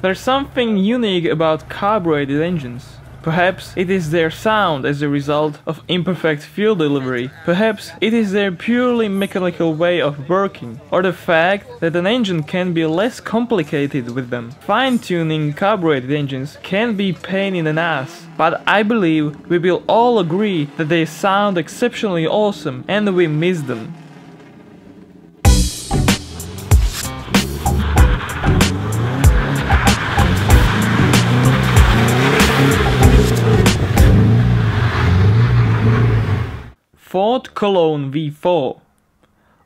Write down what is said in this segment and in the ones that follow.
There's something unique about carbureted engines. Perhaps it is their sound as a result of imperfect fuel delivery. Perhaps it is their purely mechanical way of working, or the fact that an engine can be less complicated with them. Fine-tuning carbureted engines can be a pain in the ass, but I believe we will all agree that they sound exceptionally awesome and we miss them. Ford Cologne V4.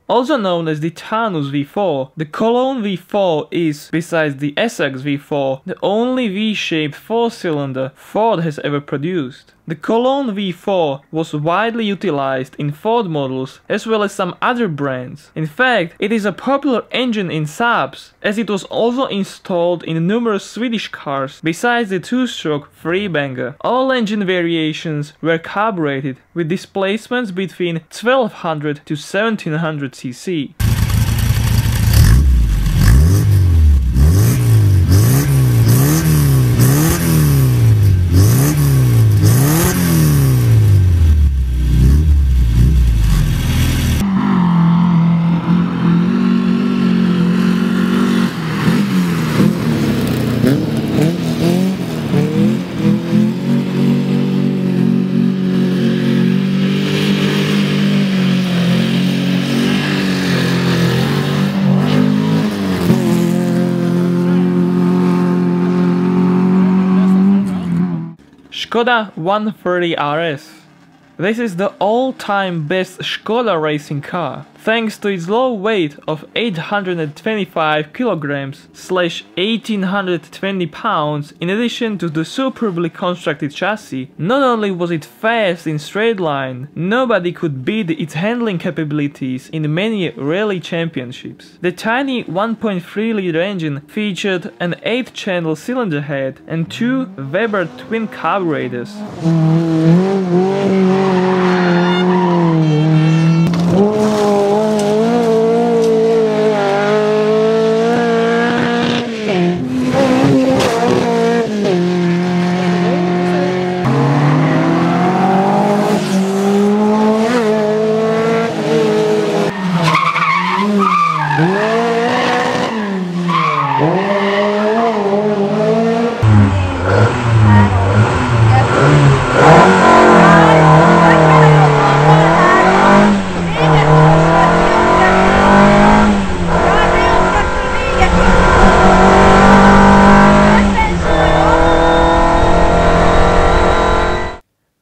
Also known as the Taunus V4, the Cologne V4 is, besides the Essex V4, the only V-shaped 4-cylinder Ford has ever produced. The Cologne V4 was widely utilized in Ford models as well as some other brands. In fact, it is a popular engine in Saabs, as it was also installed in numerous Swedish cars besides the 2-stroke three-banger. All engine variations were carbureted with displacements between 1200 to 1700 cc. Škoda 130 RS. This is the all-time best Škoda racing car, thanks to its low weight of 825 kilograms / 1820 pounds. In addition to the superbly constructed chassis, not only was it fast in straight line, nobody could beat its handling capabilities in many rally championships. The tiny 1.3-liter engine featured an 8-channel cylinder head and 2 Weber twin carburetors.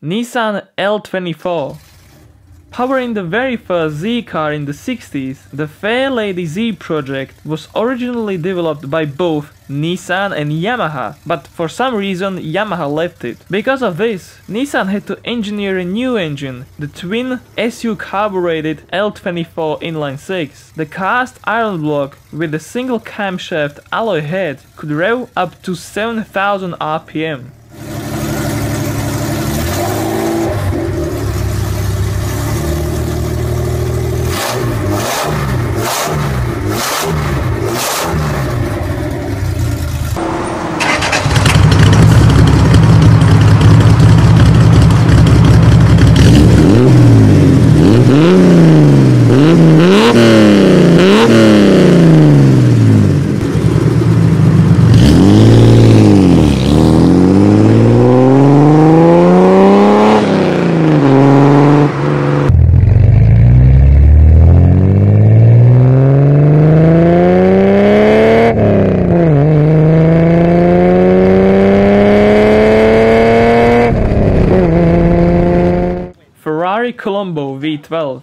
Nissan L24. Powering the very first Z car in the 60s, the Fair Lady Z project was originally developed by both Nissan and Yamaha, but for some reason Yamaha left it. Because of this, Nissan had to engineer a new engine, the twin SU carbureted L24 inline 6. The cast iron block with a single camshaft alloy head could rev up to 7000 RPM. Ferrari Colombo V12.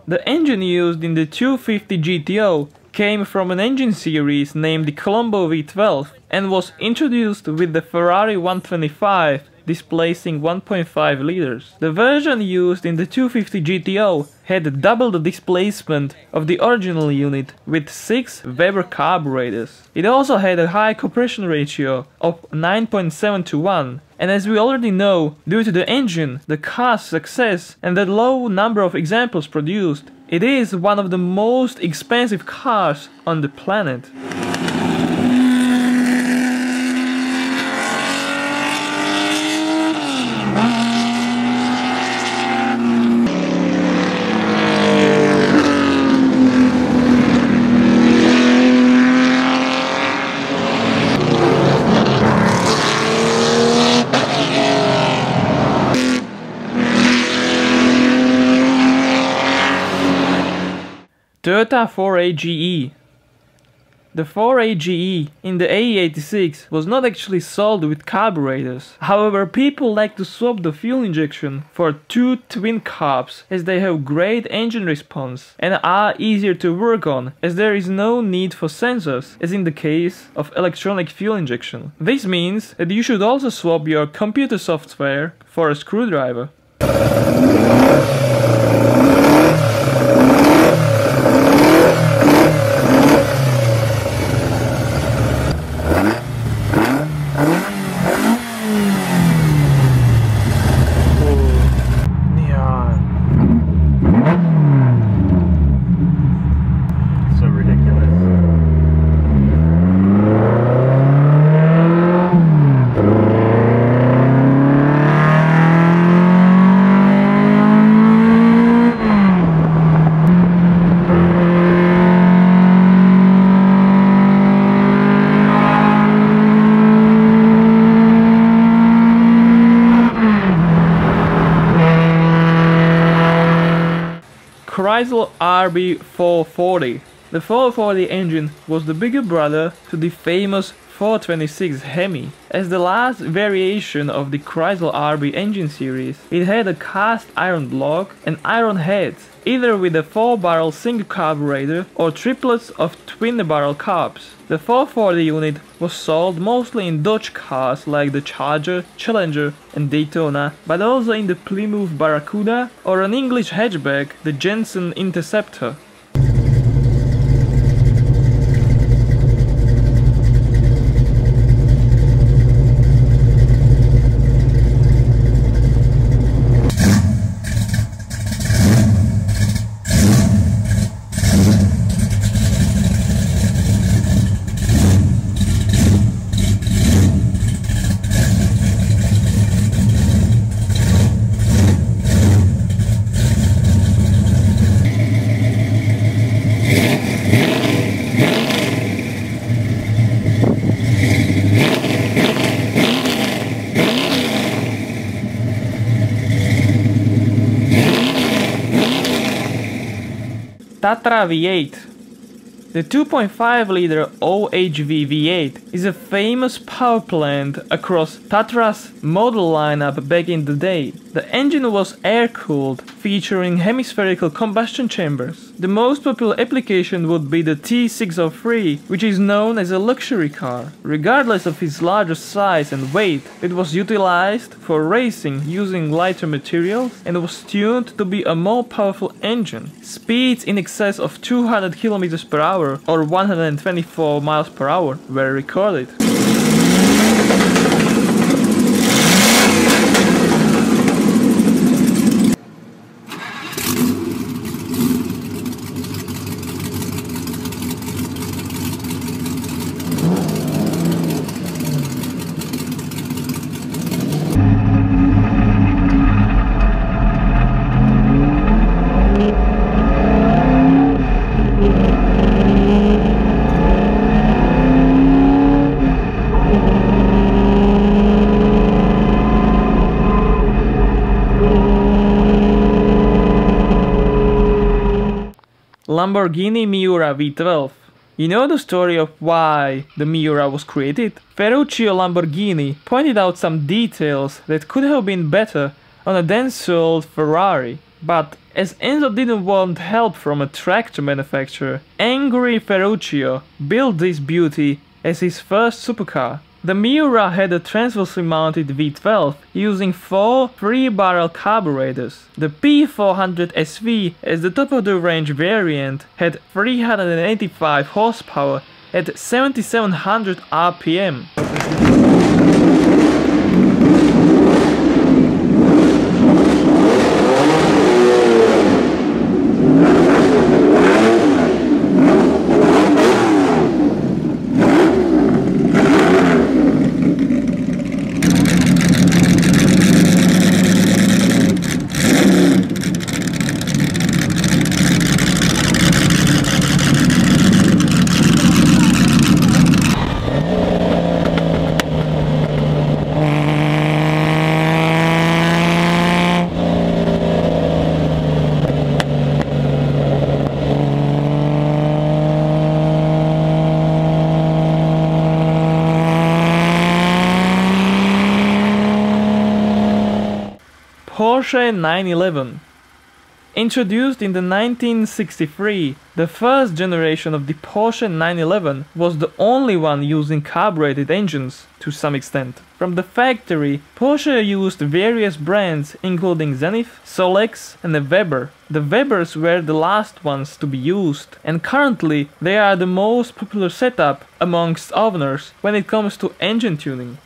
The engine used in the 250 GTO came from an engine series named the Colombo V12 and was introduced with the Ferrari 125 displacing 1.5 liters. The version used in the 250 GTO had double the displacement of the original unit with 6 Weber carburetors. It also had a high compression ratio of 9.7 to 1, and as we already know, due to the engine, the car's success and the low number of examples produced, it is one of the most expensive cars on the planet. Toyota 4AGE. The 4AGE in the AE86 was not actually sold with carburetors. However, people like to swap the fuel injection for two twin carbs as they have great engine response and are easier to work on as there is no need for sensors as in the case of electronic fuel injection. This means that you should also swap your computer software for a screwdriver. Chrysler RB 440. The 440 engine was the bigger brother to the famous 426 Hemi. As the last variation of the Chrysler RB engine series, it had a cast iron block and iron heads, either with a 4-barrel single carburetor or triplets of twin-barrel carbs. The 440 unit was sold mostly in Dodge cars like the Charger, Challenger and Daytona, but also in the Plymouth Barracuda or an English hatchback, the Jensen Interceptor. Tata V8. The 2.5-liter OHV V8 is a famous power plant across Tatra's model lineup back in the day. The engine was air-cooled, featuring hemispherical combustion chambers. The most popular application would be the T603, which is known as a luxury car. Regardless of its larger size and weight, it was utilized for racing using lighter materials and was tuned to be a more powerful engine. Speeds in excess of 200 km per hour or 124 miles per hour were recorded. Lamborghini Mira V12. You know the story of why the Mira was created? Ferruccio Lamborghini pointed out some details that could have been better on a then sold Ferrari. But as Enzo didn't want help from a tractor manufacturer, angry Ferruccio built this beauty as his first supercar. The Mira had a transversely mounted V12 using 4 3-barrel carburetors. The P400 SV as the top-of-the-range variant had 385 horsepower at 7700 RPM. Porsche 911. Introduced in the 1963, the first generation of the Porsche 911 was the only one using carbureted engines to some extent. From the factory, Porsche used various brands including Zenith, Solex and the Weber. The Webers were the last ones to be used, and currently they are the most popular setup amongst owners when it comes to engine tuning.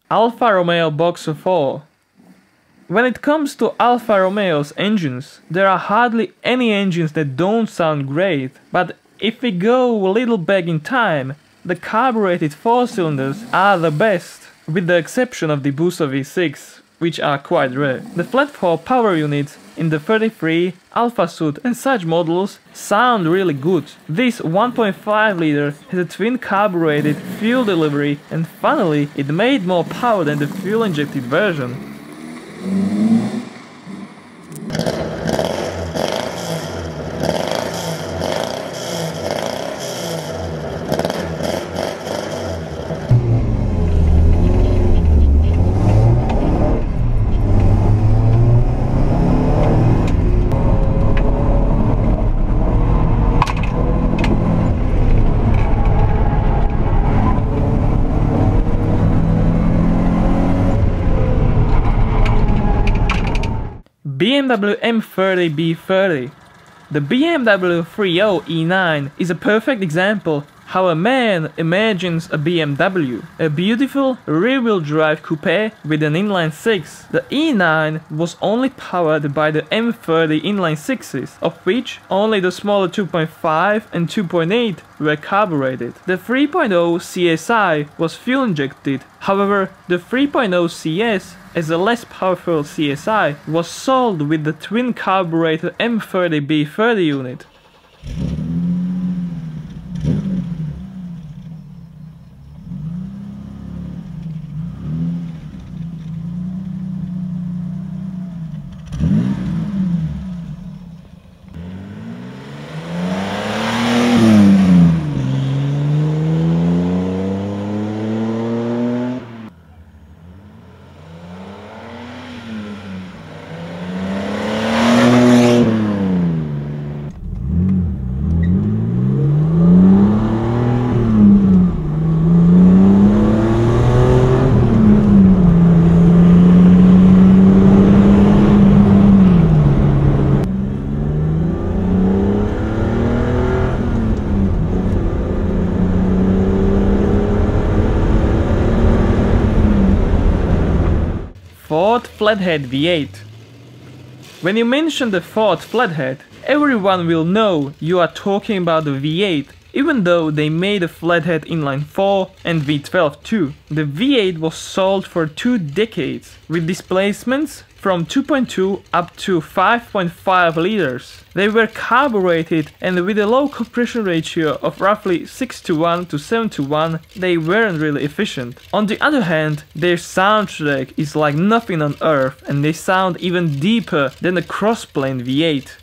Alfa Romeo Boxer 4. When it comes to Alfa Romeo's engines, there are hardly any engines that don't sound great, but if we go a little back in time, the carbureted 4-cylinders are the best, with the exception of the Busso V6, which are quite rare. The flat 4 power units in the 33, Alpha Suit and such models sound really good. This 1.5 liter has a twin carbureted fuel delivery, and finally it made more power than the fuel injected version. BMW M30 B30. The BMW 3.0 E9 is a perfect example how a man imagines a BMW, a beautiful rear-wheel drive coupe with an inline 6. The E9 was only powered by the M30 inline 6s, of which only the smaller 2.5 and 2.8 were carbureted. The 3.0 CSI was fuel injected, however the 3.0 CS as a less powerful CSI was sold with the twin carburetor M30 B30 unit. Ford Flathead V8. When you mention the Ford Flathead, everyone will know you are talking about the V8, even though they made a Flathead inline 4 and V12 too. The V8 was sold for 2 decades, with displacements from 2.2 up to 5.5 liters. They were carbureted, and with a low compression ratio of roughly 6:1 to 7:1, they weren't really efficient. On the other hand, their soundtrack is like nothing on earth, and they sound even deeper than the crossplane V8.